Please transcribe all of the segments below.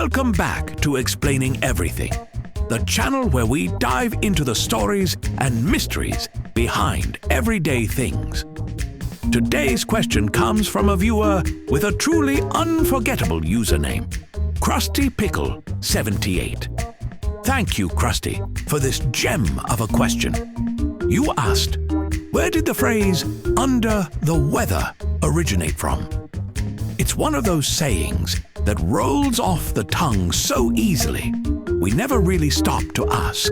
Welcome back to Explaining Everything, the channel where we dive into the stories and mysteries behind everyday things. Today's question comes from a viewer with a truly unforgettable username, Krusty Pickle 78. Thank you, Krusty, for this gem of a question. You asked, where did the phrase "under the weather" originate from? It's one of those sayings that rolls off the tongue so easily, we never really stop to ask,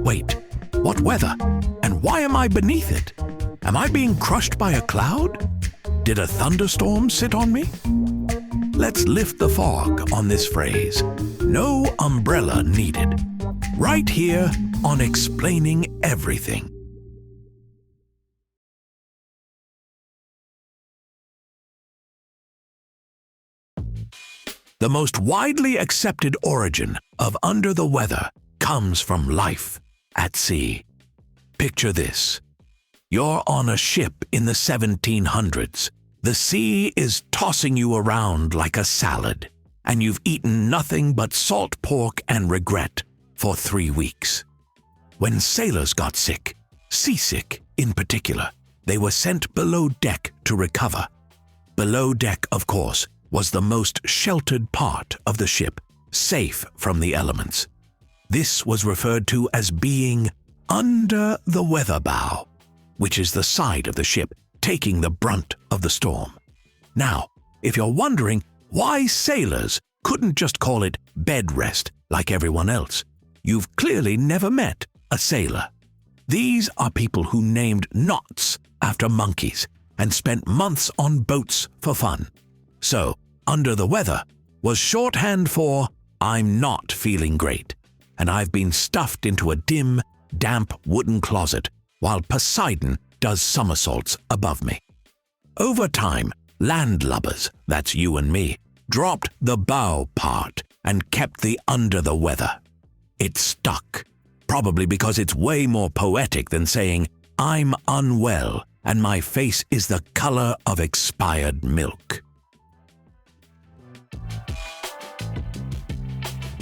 wait, what weather? And why am I beneath it? Am I being crushed by a cloud? Did a thunderstorm sit on me? Let's lift the fog on this phrase. No umbrella needed. Right here on Explaining Everything. The most widely accepted origin of under the weather comes from life at sea. Picture this. You're on a ship in the 1700s. The sea is tossing you around like a salad, and you've eaten nothing but salt pork and regret for 3 weeks. When sailors got sick, seasick in particular, they were sent below deck to recover. Below deck, of course, was the most sheltered part of the ship, safe from the elements. This was referred to as being under the weather bow, which is the side of the ship taking the brunt of the storm. Now, if you're wondering why sailors couldn't just call it bed rest like everyone else, you've clearly never met a sailor. These are people who named knots after monkeys and spent months on boats for fun. So, under the weather was shorthand for I'm not feeling great, and I've been stuffed into a dim, damp wooden closet while Poseidon does somersaults above me. Over time, landlubbers, that's you and me, dropped the bow part and kept the under the weather. It stuck, probably because it's way more poetic than saying I'm unwell and my face is the color of expired milk.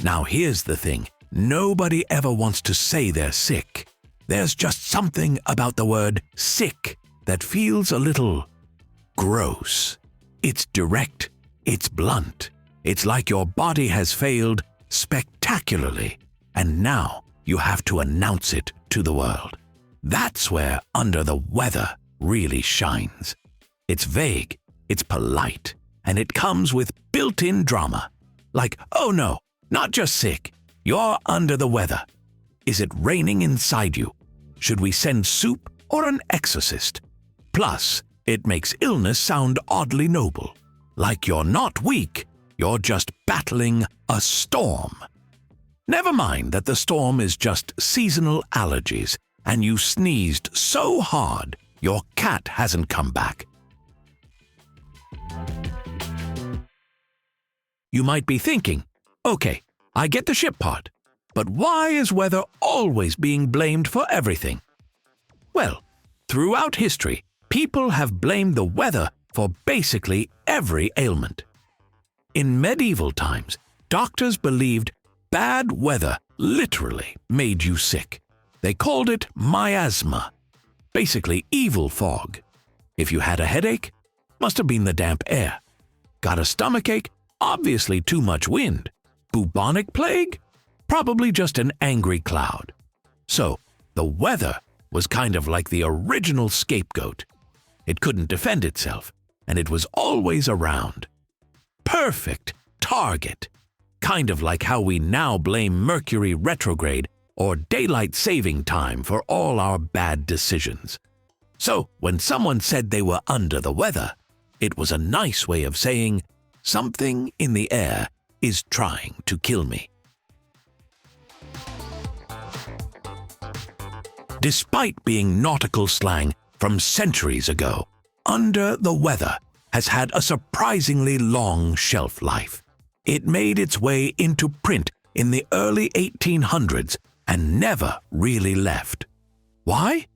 Now here's the thing, nobody ever wants to say they're sick. There's just something about the word sick that feels a little gross. It's direct, it's blunt, it's like your body has failed spectacularly, and now you have to announce it to the world. That's where under the weather really shines. It's vague, it's polite, and it comes with built-in drama. Like, oh no, not just sick, you're under the weather. Is it raining inside you? Should we send soup or an exorcist? Plus, it makes illness sound oddly noble. Like you're not weak, you're just battling a storm. Never mind that the storm is just seasonal allergies, and you sneezed so hard your cat hasn't come back. You might be thinking, okay, I get the ship part, but why is weather always being blamed for everything? Well, throughout history, people have blamed the weather for basically every ailment. In medieval times, doctors believed bad weather literally made you sick. They called it miasma, basically evil fog. If you had a headache, must have been the damp air. Got a stomachache? Obviously too much wind. Bubonic plague? Probably just an angry cloud. So, the weather was kind of like the original scapegoat. It couldn't defend itself, and it was always around. Perfect target. Kind of like how we now blame Mercury retrograde or daylight saving time for all our bad decisions. So, when someone said they were under the weather, it was a nice way of saying, something in the air is trying to kill me. Despite being nautical slang from centuries ago, under the weather has had a surprisingly long shelf life. It made its way into print in the early 1800s and never really left. Why?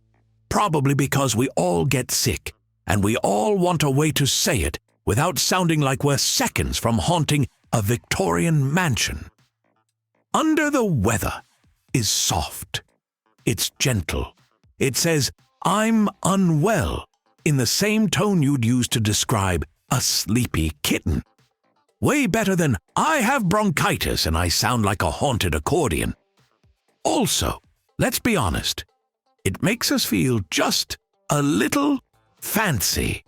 Probably because we all get sick, and we all want a way to say it without sounding like we're seconds from haunting a Victorian mansion. Under the Weather is soft. It's gentle. It says, "I'm unwell," in the same tone you'd use to describe a sleepy kitten. Way better than, "I have bronchitis and I sound like a haunted accordion." Also, let's be honest, it makes us feel just a little fancy.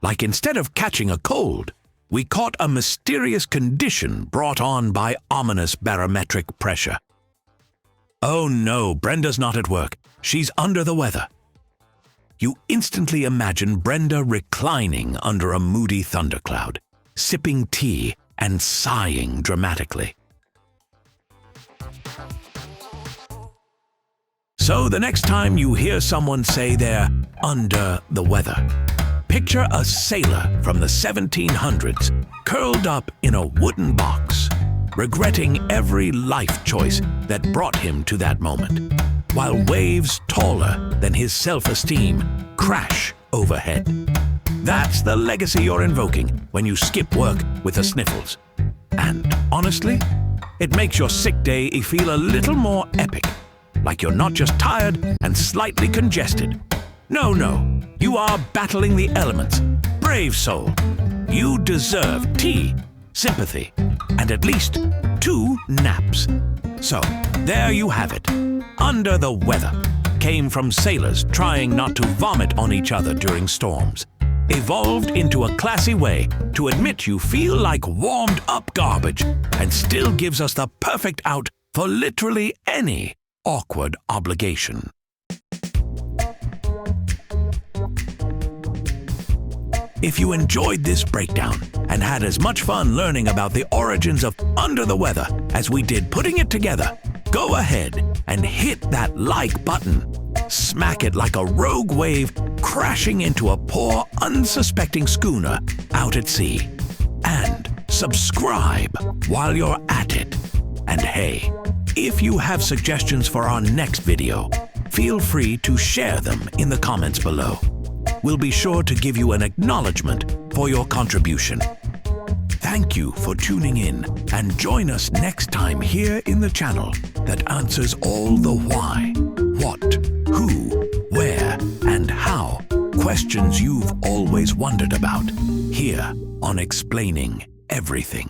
Like instead of catching a cold, we caught a mysterious condition brought on by ominous barometric pressure. Oh no, Brenda's not at work. She's under the weather. You instantly imagine Brenda reclining under a moody thundercloud, sipping tea and sighing dramatically. So the next time you hear someone say they're under the weather, picture a sailor from the 1700s curled up in a wooden box, regretting every life choice that brought him to that moment, while waves taller than his self-esteem crash overhead. That's the legacy you're invoking when you skip work with the sniffles. And honestly, it makes your sick day feel a little more epic, like you're not just tired and slightly congested. No, you are battling the elements. Brave soul. You deserve tea, sympathy, and at least 2 naps. So, there you have it. Under the Weather came from sailors trying not to vomit on each other during storms, evolved into a classy way to admit you feel like warmed up garbage, and still gives us the perfect out for literally any awkward obligation. If you enjoyed this breakdown and had as much fun learning about the origins of Under the Weather as we did putting it together, go ahead and hit that like button. Smack it like a rogue wave crashing into a poor, unsuspecting schooner out at sea. And subscribe while you're at it. And hey, if you have suggestions for our next video, feel free to share them in the comments below. We'll be sure to give you an acknowledgement for your contribution. Thank you for tuning in, and join us next time here in the channel that answers all the why, what, who, where, and how questions you've always wondered about, here on Explaining Everything.